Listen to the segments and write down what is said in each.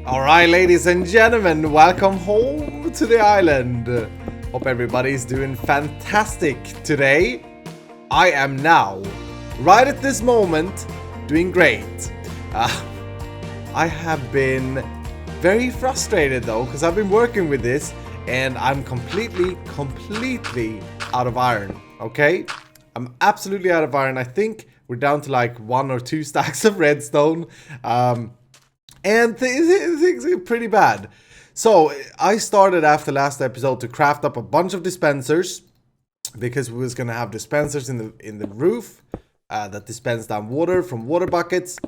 Alright, ladies and gentlemen, welcome home to the island. Hope everybody's doing fantastic today. I am now, right at this moment, doing great. I have been very frustrated though, because I've been working with this and I'm completely out of iron, okay? I'm absolutely out of iron. I think we're down to like 1 or 2 stacks of redstone. And things are pretty bad. So I started after last episode to craft up a bunch of dispensers, because we was gonna have dispensers in the roof that dispense down water from water buckets.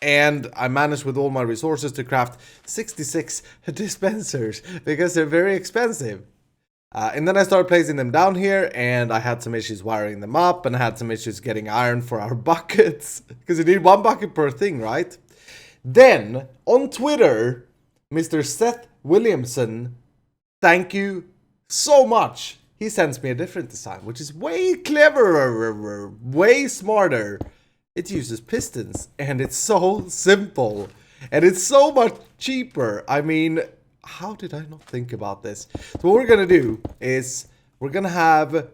And I managed with all my resources to craft 66 dispensers because they're very expensive. And then I started placing them down here, and I had some issues wiring them up, and I had some issues getting iron for our buckets, because you need 1 bucket per thing, right? Then, on Twitter, Mr. Seth Williamson, thank you so much. He sends me a different design, which is way cleverer, way smarter. It uses pistons, and it's so simple, and it's so much cheaper. I mean, how did I not think about this? So what we're gonna do is we're gonna have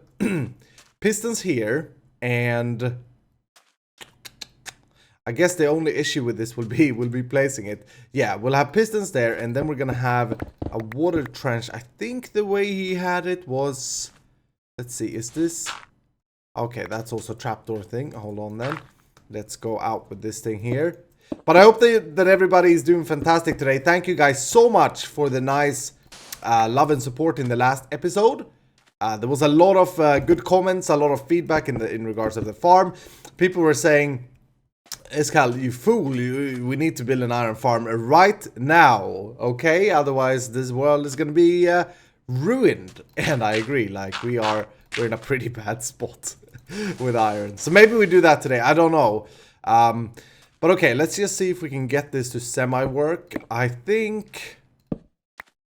pistons here, and I guess the only issue with this will be placing it. Yeah, we'll have pistons there, and then we're gonna have a water trench. I think the way he had it was, let's see, is this okay? That's also a trapdoor thing. Hold on then. Let's go out with this thing here. But I hope that everybody is doing fantastic today. Thank you guys so much for the nice love and support in the last episode. There was a lot of good comments, a lot of feedback in regards of the farm. People were saying, Iskall, you fool, we need to build an iron farm right now, okay? Otherwise this world is gonna be ruined. And I agree, like we're in a pretty bad spot with iron. So maybe we do that today, I don't know. But okay, let's just see if we can get this to semi-work. I think...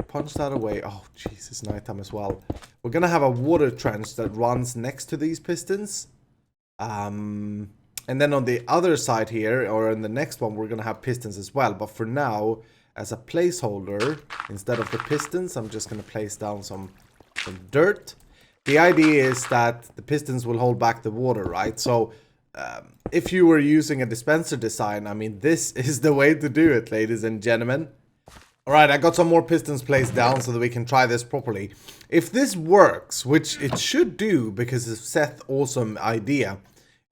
Punch that away. Oh, jeez, it's nighttime as well. We're gonna have a water trench that runs next to these pistons. And then on the other side here, or in the next one, we're gonna have pistons as well. But for now, as a placeholder, instead of the pistons, I'm just gonna place down some dirt. The idea is that the pistons will hold back the water, right? So... if you were using a dispenser design, I mean, this is the way to do it, ladies and gentlemen. Alright, I got some more pistons placed down so that we can try this properly. If this works, which it should do because of Seth's awesome idea.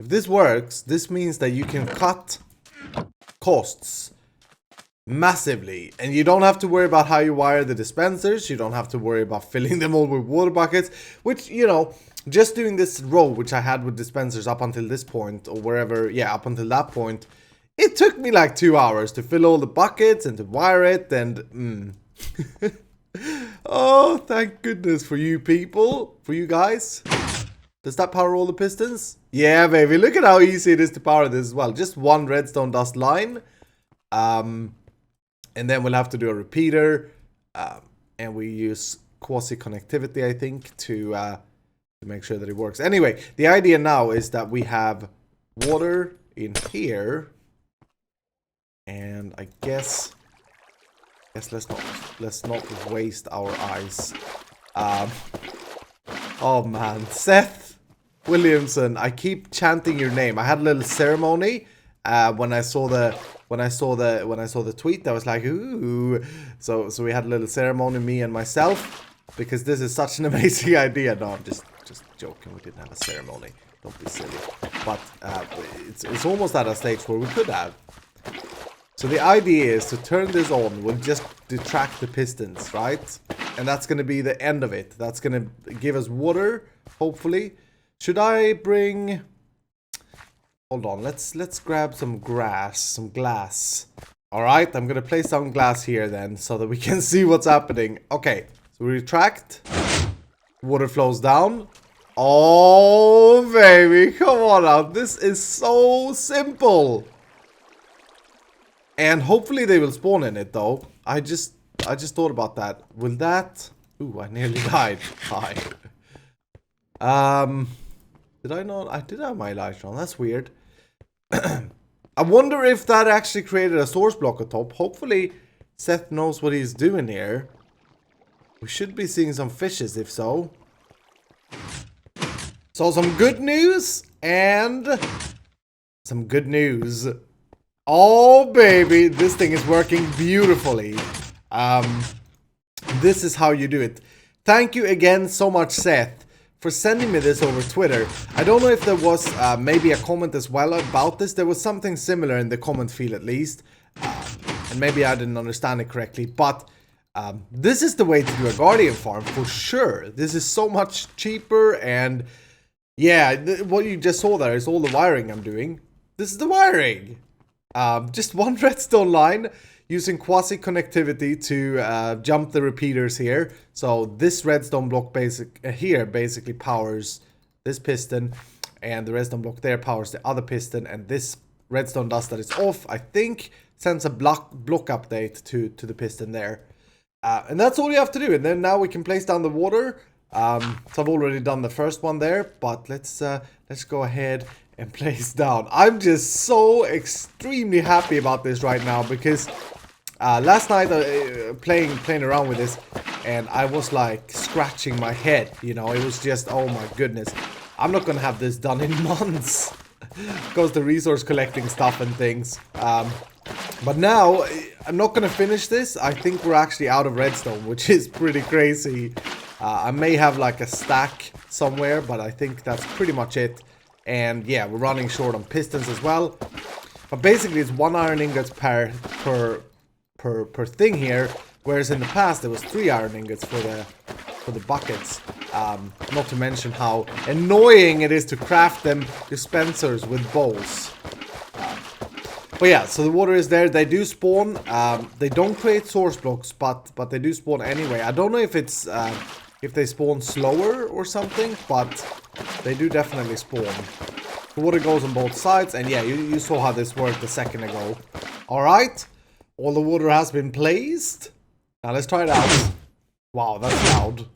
If this works, this means that you can cut costs massively. And you don't have to worry about how you wire the dispensers. You don't have to worry about filling them all with water buckets. Which, you know... Just doing this row, which I had with dispensers up until this point, or wherever, yeah, up until that point, it took me like 2 hours to fill all the buckets and to wire it, and, Oh, thank goodness for you people, for you guys. Does that power all the pistons? Yeah, baby, look at how easy it is to power this as well. Just 1 redstone dust line. And then we'll have to do a repeater. And we use quasi-connectivity, I think, to make sure that it works. Anyway, the idea now is that we have water in here, and I guess let's not waste our eyes. Oh man, Seth Williamson, I keep chanting your name. I had a little ceremony when I saw the tweet. I was like, ooh. So we had a little ceremony, me and myself, because this is such an amazing idea. No, I'm just joking, we didn't have a ceremony. Don't be silly. But it's almost at a stage where we could have. So the idea is to turn this on. We'll just detract the pistons, right? And that's going to be the end of it. That's going to give us water, hopefully. Should I bring... Hold on, let's grab some glass. Alright, I'm going to place some glass here then, so that we can see what's happening. Okay, so we retract. Water flows down. Oh, baby, come on now. This is so simple. And hopefully they will spawn in it, though. I just thought about that. Will that... Ooh, I nearly died. Hi. Did I not... I did have my light on. That's weird. I wonder if that actually created a source block on top. Hopefully Seth knows what he's doing here. We should be seeing some fishes if so. So some good news and some good news. Oh baby, this thing is working beautifully. This is how you do it. Thank you again so much, Seth, for sending me this over Twitter. I don't know if there was maybe a comment as well about this. There was something similar in the comment field at least. And maybe I didn't understand it correctly. But this is the way to do a Guardian farm for sure. This is so much cheaper and yeah, what you just saw there is all the wiring I'm doing. This is the wiring. Just one redstone line using quasi connectivity to jump the repeaters here. So this redstone block here basically powers this piston, and the redstone block there powers the other piston, and this redstone dust that is off, I think, sends a block update to the piston there. And that's all you have to do. And then now we can place down the water. So I've already done the first one there, but let's go ahead and place down. I'm just so extremely happy about this right now because last night playing around with this, and I was like scratching my head. You know, it was just, oh my goodness, I'm not gonna have this done in months because the resource collecting stuff and things. But now I'm not gonna finish this. I think we're actually out of redstone, which is pretty crazy. I may have like a stack somewhere, but I think that's pretty much it. And yeah, we're running short on pistons as well. But basically it's 1 iron ingots per thing here, whereas in the past there was 3 iron ingots for the buckets. Not to mention how annoying it is to craft them dispensers with bowls. But yeah, so the water is there. They do spawn. They don't create source blocks, but they do spawn anyway. I don't know if it's if they spawn slower or something, but they do definitely spawn. The water goes on both sides, and yeah, you saw how this worked a second ago. Alright, all the water has been placed. Now let's try it out. Wow, that's loud.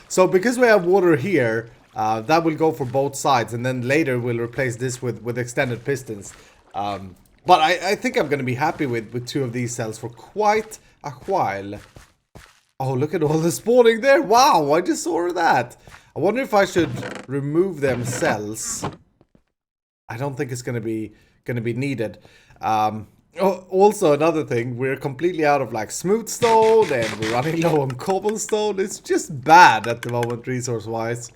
So because we have water here, that will go for both sides, and then later we'll replace this with extended pistons. But I think I'm going to be happy with 2 of these cells for quite a while. Oh, look at all the spawning there. Wow, I just saw that. I wonder if I should remove them cells. I don't think it's going to be needed. Also, another thing, we're completely out of like smooth stone, and we're running low on cobblestone. It's just bad at the moment, resource-wise.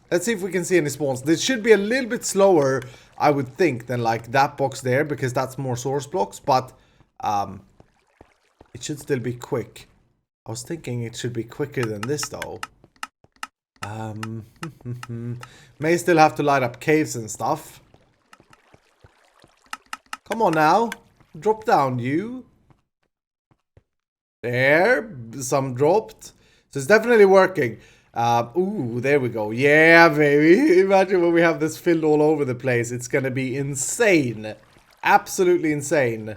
Let's see if we can see any spawns. This should be a little bit slower, I would think, than like that box there, because that's more source blocks, but it should still be quick. I was thinking it should be quicker than this though. May still have to light up caves and stuff. Come on now. Drop down, you. There. Some dropped. So it's definitely working. Ooh, there we go. Yeah, baby. Imagine when we have this filled all over the place. It's gonna be insane. Absolutely insane.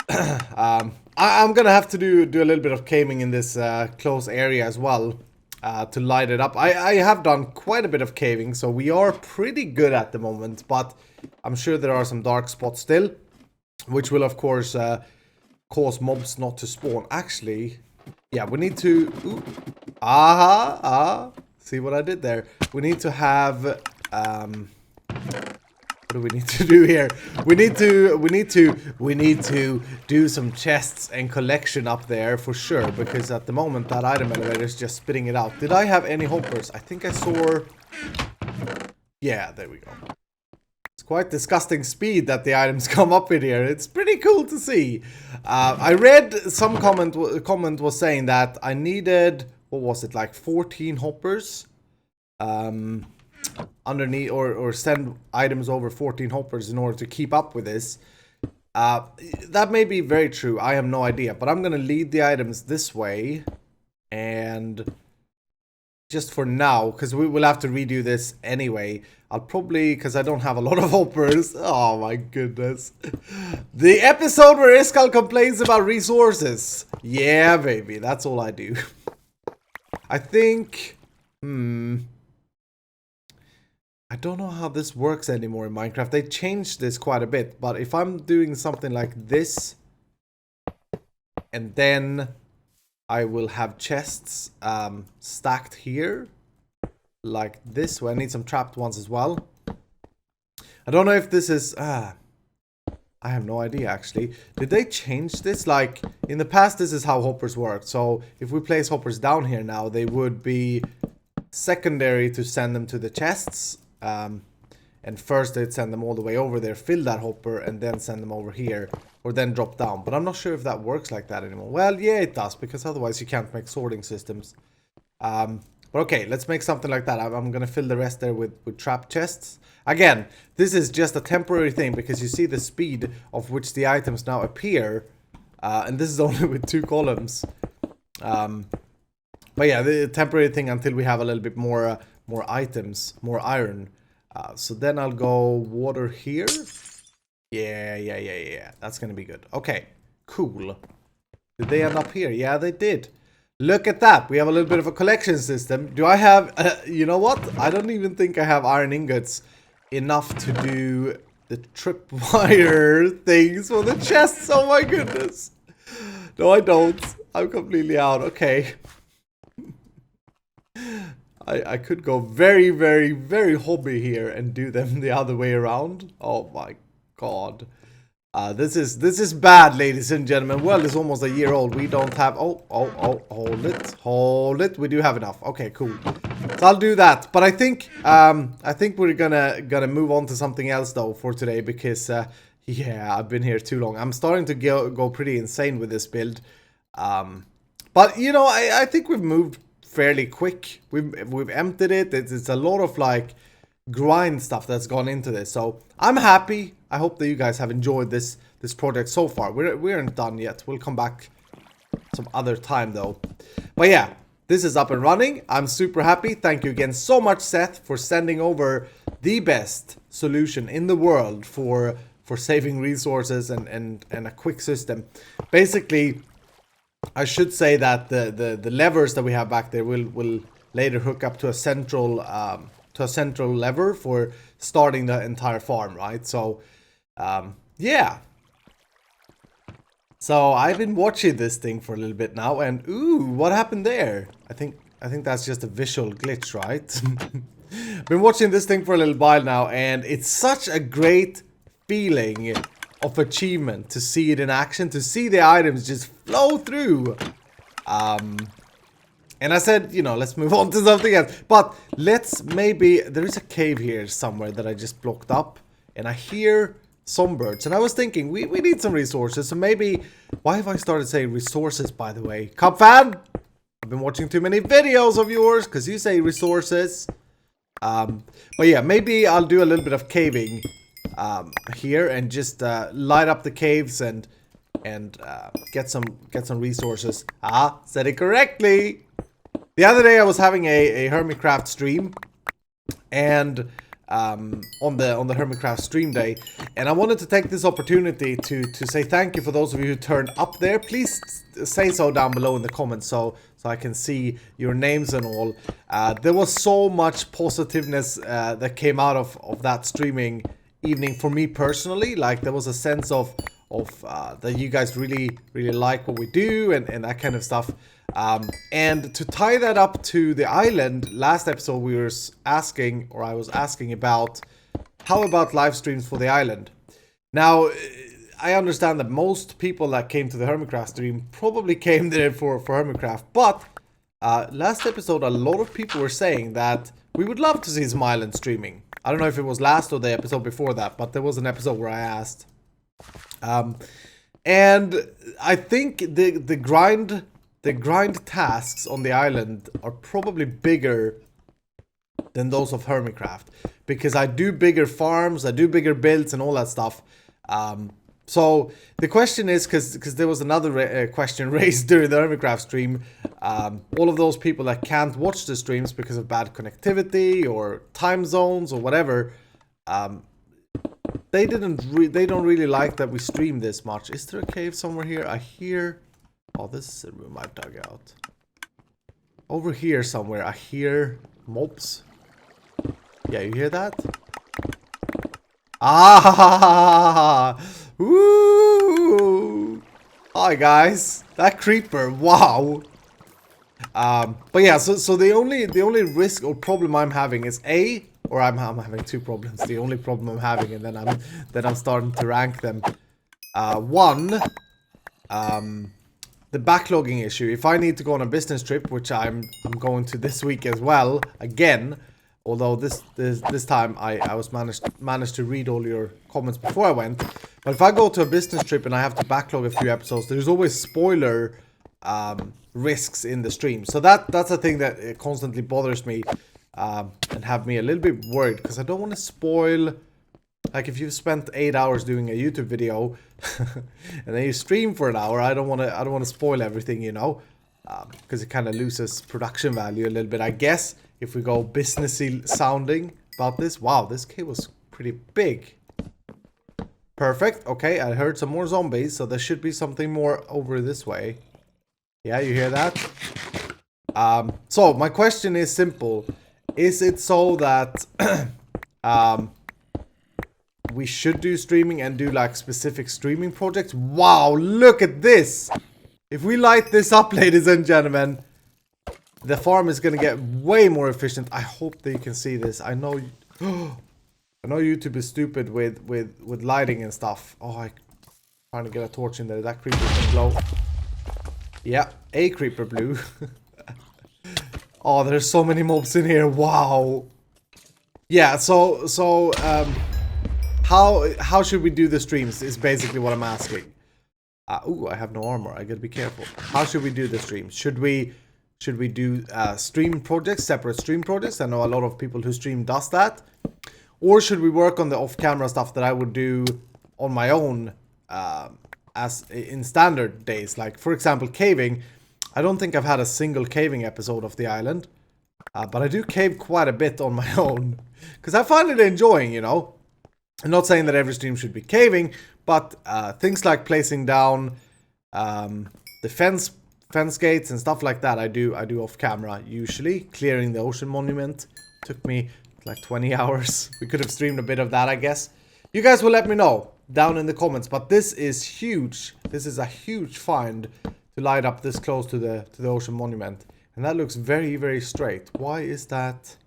I'm gonna have to do a little bit of caving in this close area as well. To light it up. I have done quite a bit of caving, so we are pretty good at the moment, but I'm sure there are some dark spots still, which will of course cause mobs not to spawn. Actually, yeah, we need to... Ooh, see what I did there? We need to have... what do we need to do here? We need to do some chests and collection up there for sure, because at the moment that item elevator is just spitting it out. Did I have any hoppers? I think I saw... Yeah, there we go. It's quite disgusting speed that the items come up in here. It's pretty cool to see. I read some comment was saying that I needed, what was it, like 14 hoppers? Underneath, or send items over 14 hoppers in order to keep up with this. That may be very true. I have no idea, but I'm gonna lead the items this way, and just for now, because we will have to redo this anyway. I'll probably, because I don't have a lot of hoppers. Oh my goodness. The episode where Iskall complains about resources. Yeah, baby, that's all I do. I think I don't know how this works anymore in Minecraft. They changed this quite a bit, but if I'm doing something like this, and then I will have chests stacked here, like this, where I need some trapped ones as well. I don't know if this is... I have no idea, actually. Did they change this? Like, in the past, this is how hoppers worked. So, if we place hoppers down here now, they would be secondary to send them to the chests. And first, they'd send them all the way over there, fill that hopper, and then send them over here. Or then drop down. But I'm not sure if that works like that anymore. Well, yeah, it does, because otherwise you can't make sorting systems. But okay, let's make something like that. I'm gonna fill the rest there with trap chests. Again, this is just a temporary thing because you see the speed of which the items now appear. And this is only with 2 columns. But yeah, the temporary thing until we have a little bit more more items, more iron. So then I'll go water here. Yeah. That's gonna be good. Okay, cool. Did they end up here? Yeah, they did. Look at that. We have a little bit of a collection system. Do I have... you know what? I don't even think I have iron ingots enough to do the tripwire things for the chests. Oh my goodness. No, I don't. I'm completely out. Okay. I could go very, very, very hobby here and do them the other way around. Oh my god. This is bad, ladies and gentlemen. Well, it's almost a year old. We don't have... Oh, hold it. We do have enough. Okay, cool. So I'll do that. But I think we're gonna move on to something else though for today because yeah, I've been here too long. I'm starting to go pretty insane with this build. But you know, I think we've moved fairly quick. We've emptied it. It's a lot of like grind stuff that's gone into this. So I'm happy. I hope that you guys have enjoyed this project so far. We aren't done yet. We'll come back some other time though. But yeah, this is up and running. I'm super happy. Thank you again so much, Seth, for sending over the best solution in the world for saving resources and a quick system. Basically, I should say that the levers that we have back there will later hook up to a central lever for starting the entire farm, right? So yeah. So I've been watching this thing for a little bit now, and ooh, what happened there? I think that's just a visual glitch, right? Been watching this thing for a little while now, and it's such a great feeling of achievement to see it in action, to see the items just flow through. And I said, you know, let's move on to something else. But let's maybe... There is a cave here somewhere that I just blocked up. And I hear some birds. And I was thinking, we need some resources. So maybe... Why have I started saying resources, by the way? Cup fan? I've been watching too many videos of yours because you say resources. But yeah, maybe I'll do a little bit of caving here and just light up the caves and get some resources. Said it correctly. The other day I was having a Hermitcraft stream, and on the Hermitcraft stream day, and I wanted to take this opportunity to say thank you for those of you who turned up there. Please say so down below in the comments so I can see your names and all. There was so much positiveness that came out of that streaming evening for me personally. Like, there was a sense of that you guys really like what we do and that kind of stuff. And to tie that up to the island, last episode we were asking, or I was asking about, how about live streams for the island? Now, I understand that most people that came to the Hermitcraft stream probably came there for Hermitcraft, but last episode a lot of people were saying that we would love to see some island streaming. I don't know if it was last or the episode before that, but there was an episode where I asked. And I think the grind tasks on the island are probably bigger than those of Hermitcraft, because I do bigger farms, I do bigger builds and all that stuff. So the question is, because there was another question raised during the Hermitcraft stream, all of those people that can't watch the streams because of bad connectivity or time zones or whatever, they don't really like that we stream this much. Is there a cave somewhere here? I hear... Oh, this is a room I've dug out. Over here somewhere, I hear mobs. Yeah, you hear that? Ah! Woo! Hi guys, that creeper, wow. But yeah, so the only risk or problem I'm having is I'm having two problems. The only problem I'm having, and then I'm starting to rank them. One, the backlogging issue. If I need to go on a business trip, which I'm going to this week as well, again. Although this time I was managed to read all your comments before I went. But if I go to a business trip and I have to backlog a few episodes, there's always spoiler risks in the stream. So that's a thing that constantly bothers me and have me a little bit worried, because I don't want to spoil. Like if you've spent 8 hours doing a YouTube video and then you stream for an hour, I don't want to spoil everything, you know, because it kind of loses production value a little bit, I guess. If we go businessy sounding about this. Wow, this cave was pretty big. Perfect. Okay, I heard some more zombies, so there should be something more over this way. Yeah, you hear that? So my question is simple. Is it so that we should do streaming and do like specific streaming projects? Wow, look at this! If we light this up, ladies and gentlemen, the farm is gonna get way more efficient. I hope that you can see this. I know YouTube is stupid with lighting and stuff. Oh, I'm trying to get a torch in there. That creeper can blow. Yeah, a creeper blew. Oh, there's so many mobs in here. Wow. Yeah, so how should we do the streams is basically what I'm asking. Ooh, I have no armor. I gotta be careful. How should we do the streams? Should we do stream projects, separate stream projects? I know a lot of people who stream does that. Or should we work on the off-camera stuff that I would do on my own as in standard days? Like, for example, caving. I don't think I've had a single caving episode of the island. But I do cave quite a bit on my own. Because I find it enjoying, you know. I'm not saying that every stream should be caving, but things like placing down the fence gates and stuff like that, I do off camera usually. Clearing the ocean monument took me like 20 hours. We could have streamed a bit of that, I guess. You guys will let me know down in the comments, but this is huge. This is a huge find to light up this close to the ocean monument, and that looks very, very straight. Why is that?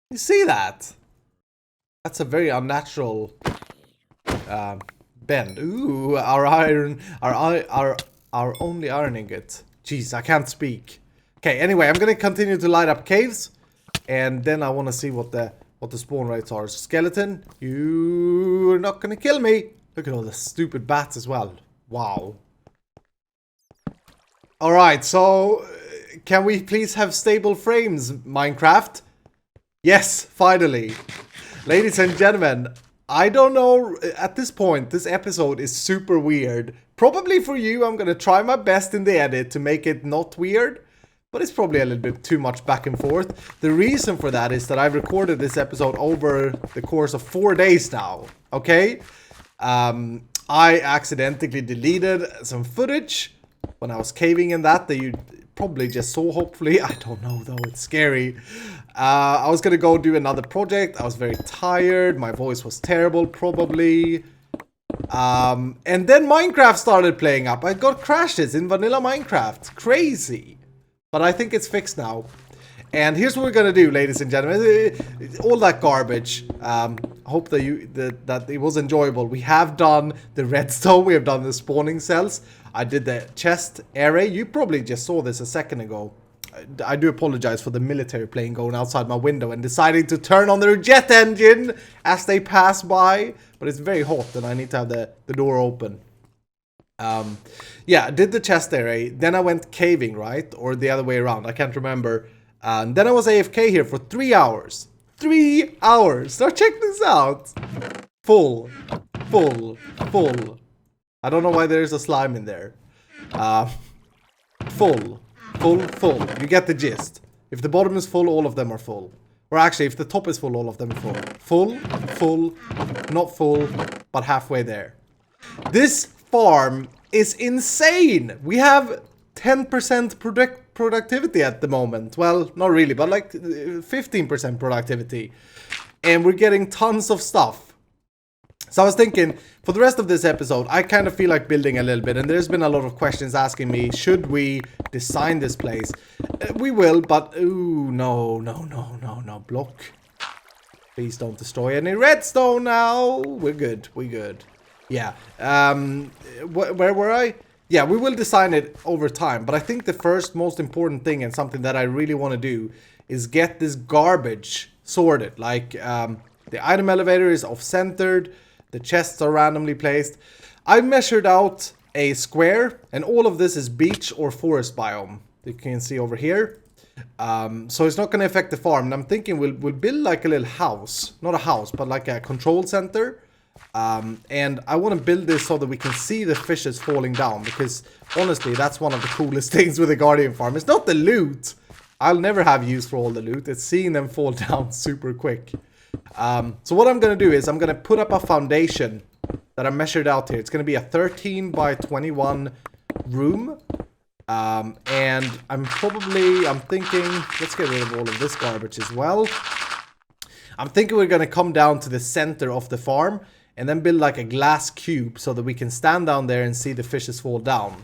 You see that? That's a very unnatural bend. Ooh, our only iron ingot. Jeez, I can't speak. Okay, anyway, I'm gonna continue to light up caves, and then I want to see what the spawn rates are. Skeleton, you're not gonna kill me. Look at all the stupid bats as well. Wow. All right, so can we please have stable frames, Minecraft? Yes, finally. Ladies and gentlemen, I don't know, at this point, this episode is super weird. Probably for you, I'm gonna try my best in the edit to make it not weird, but it's probably a little bit too much back and forth. The reason for that is that I've recorded this episode over the course of 4 days now, okay? I accidentally deleted some footage when I was caving in that you probably just saw, hopefully. I don't know though, it's scary. I was gonna go do another project. I was very tired. My voice was terrible, probably. And then Minecraft started playing up. I got crashes in vanilla Minecraft. Crazy. But I think it's fixed now. And here's what we're gonna do, ladies and gentlemen. All that garbage. Hope that it was enjoyable. We have done the redstone. We have done the spawning cells. I did the chest array. You probably just saw this a second ago. I do apologize for the military plane going outside my window and deciding to turn on their jet engine as they pass by. But it's very hot and I need to have the door open. Yeah, I did the chest array. Then I went caving, right? Or the other way around. I can't remember. And then I was AFK here for 3 hours. 3 hours! Now check this out! Full. I don't know why there's a slime in there. Full. You get the gist. If the bottom is full, all of them are full. Or actually, if the top is full, all of them are full. Full, not full, but halfway there. This farm is insane! We have 10% productivity at the moment. Well, not really, but like 15% productivity. And we're getting tons of stuff. So I was thinking, for the rest of this episode, I kind of feel like building a little bit. And there's been a lot of questions asking me, should we design this place? We will, but ooh, no. Block. Please don't destroy any redstone now. We're good. Yeah. Where were I? Yeah, we will design it over time. But I think the first most important thing, and something that I really want to do, is get this garbage sorted. Like, the item elevator is off-centered. The chests are randomly placed. I measured out a square, and all of this is beach or forest biome. You can see over here. So it's not going to affect the farm. And I'm thinking we'll build like a little house. Not a house, but like a control center. And I want to build this so that we can see the fishes falling down. Because honestly, that's one of the coolest things with the Guardian farm. It's not the loot. I'll never have use for all the loot. It's seeing them fall down super quick. So what I'm going to do is I'm going to put up a foundation that I measured out here. It's going to be a 13 by 21 room. And I'm thinking, let's get rid of all of this garbage as well. I'm thinking we're going to come down to the center of the farm and then build like a glass cube so that we can stand down there and see the fishes fall down.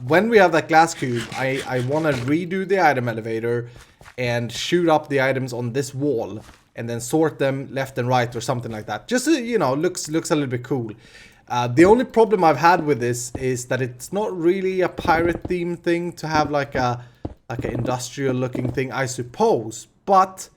When we have that glass cube, I want to redo the item elevator and shoot up the items on this wall and then sort them left and right or something like that. Just so, you know, looks a little bit cool. The only problem I've had with this is that it's not really a pirate theme thing to have like an industrial looking thing, I suppose. But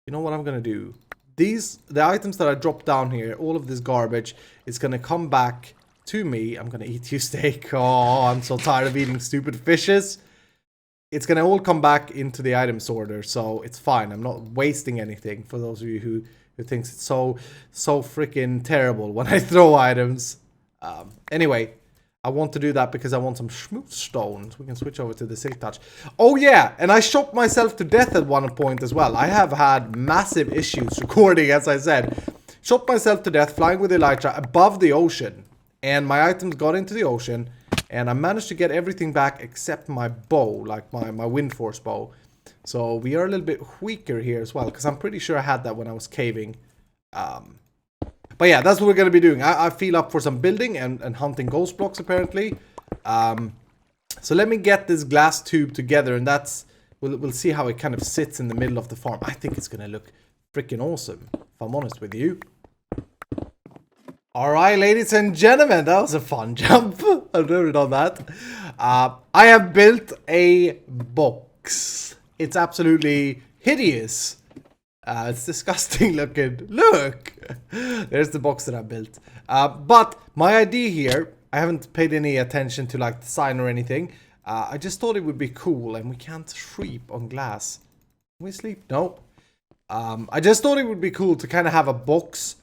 you know what I'm gonna do? The items that I dropped down here, all of this garbage, is gonna come back to me. I'm gonna eat you steak. Oh, I'm so tired of eating stupid fishes. It's gonna all come back into the item sorter, so it's fine. I'm not wasting anything, for those of you who thinks it's so freaking terrible when I throw items. Anyway, I want to do that because I want some smooth stones. We can switch over to the silk touch. Oh yeah, and I shot myself to death at one point as well. I have had massive issues recording, as I said. Shot myself to death flying with Elytra above the ocean. And my items got into the ocean. And I managed to get everything back except my bow, like my wind force bow. So we are a little bit weaker here as well, because I'm pretty sure I had that when I was caving. But yeah, that's what we're going to be doing. I feel up for some building and hunting ghost blocks, apparently. So let me get this glass tube together, and we'll see how it kind of sits in the middle of the farm. I think it's going to look freaking awesome, if I'm honest with you. Alright, ladies and gentlemen, that was a fun jump. I've never done that. I have built a box. It's absolutely hideous. It's disgusting looking. Look! There's the box that I built. But my idea here, I haven't paid any attention to like design or anything. I just thought it would be cool, and we can't sleep on glass. Can we sleep? No. I just thought it would be cool to kind of have a box.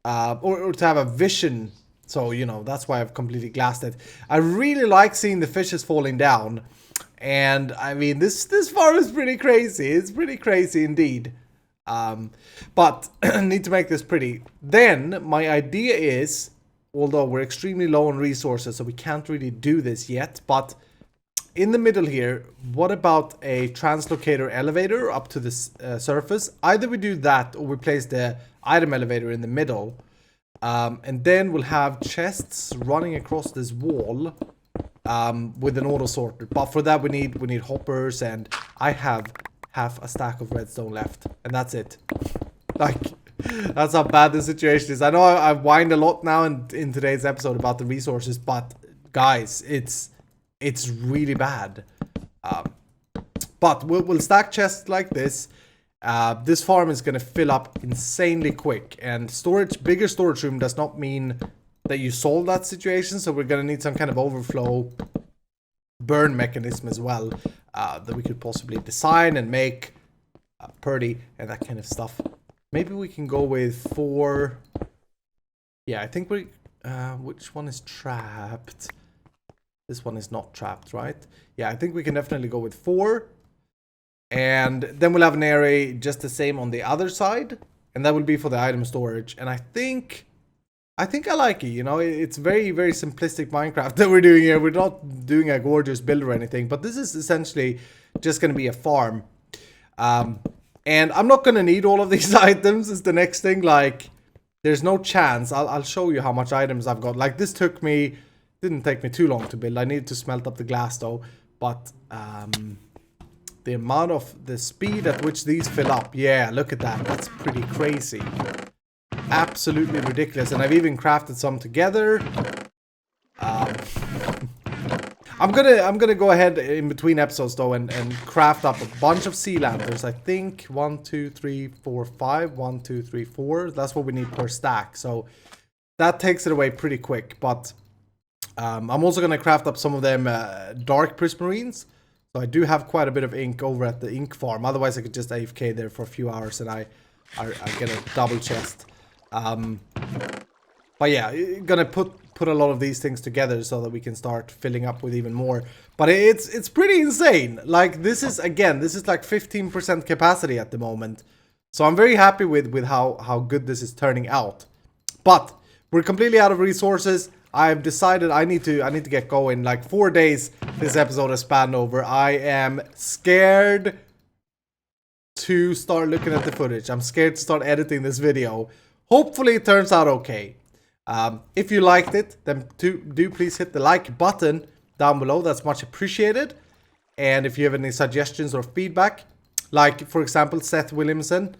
Or to have a vision. So, you know, that's why I've completely glassed it. I really like seeing the fishes falling down. And, I mean, this farm is pretty crazy. It's pretty crazy indeed. But, I need to make this pretty. Then, my idea is, although we're extremely low on resources, so we can't really do this yet. But, in the middle here, what about a translocator elevator up to the surface? Either we do that, or we place the item elevator in the middle, and then we'll have chests running across this wall with an auto sorter. But for that we need hoppers, and I have half a stack of redstone left, and that's it. Like, that's how bad the situation is. I know I've whined a lot now in today's episode about the resources, but guys, it's really bad. But we'll stack chests like this. This farm is going to fill up insanely quick, and bigger storage room does not mean that you solve that situation, so we're going to need some kind of overflow burn mechanism as well, that we could possibly design and make pretty and that kind of stuff. Maybe we can go with 4. Yeah, I think which one is trapped? This one is not trapped, right? Yeah, I think we can definitely go with 4. And then we'll have an area just the same on the other side. And that will be for the item storage. And I think I think I like it, you know, it's very, very simplistic Minecraft that we're doing here. We're not doing a gorgeous build or anything, but this is essentially just going to be a farm. And I'm not going to need all of these items is the next thing. Like, there's no chance. I'll show you how much items I've got. Like, this didn't take me too long to build. I needed to smelt up the glass though, but the amount of the speed at which these fill up, yeah, look at that. That's pretty crazy. Absolutely ridiculous. And I've even crafted some together. I'm gonna go ahead in between episodes though and craft up a bunch of sea lanterns. I think 1, 2, 3, 4, 5. 1, 2, 3, 4. That's what we need per stack. So that takes it away pretty quick. But I'm also gonna craft up some of them dark prismarines. So I do have quite a bit of ink over at the ink farm. Otherwise I could just AFK there for a few hours and I get a double chest. But yeah, gonna put a lot of these things together so that we can start filling up with even more. But it's pretty insane. Like, this is like 15% capacity at the moment. So I'm very happy with how good this is turning out. But we're completely out of resources. I've decided I need to get going. Like 4 days this episode has spanned over. I am scared to start looking at the footage. I'm scared to start editing this video. Hopefully it turns out okay. If you liked it, then do please hit the like button down below. That's much appreciated. And if you have any suggestions or feedback, like for example Seth Williamson,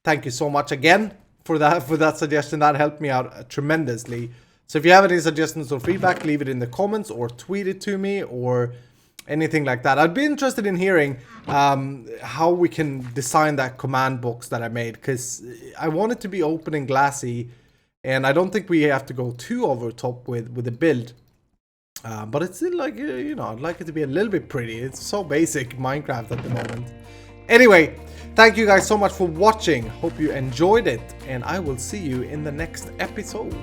thank you so much again for that suggestion. That helped me out tremendously. So if you have any suggestions or feedback, leave it in the comments or tweet it to me or anything like that. I'd be interested in hearing how we can design that command box that I made, because I want it to be open and glassy, and I don't think we have to go too over top with the build. But it's still like, you know, I'd like it to be a little bit pretty. It's so basic Minecraft at the moment. Anyway, thank you guys so much for watching. Hope you enjoyed it, and I will see you in the next episode.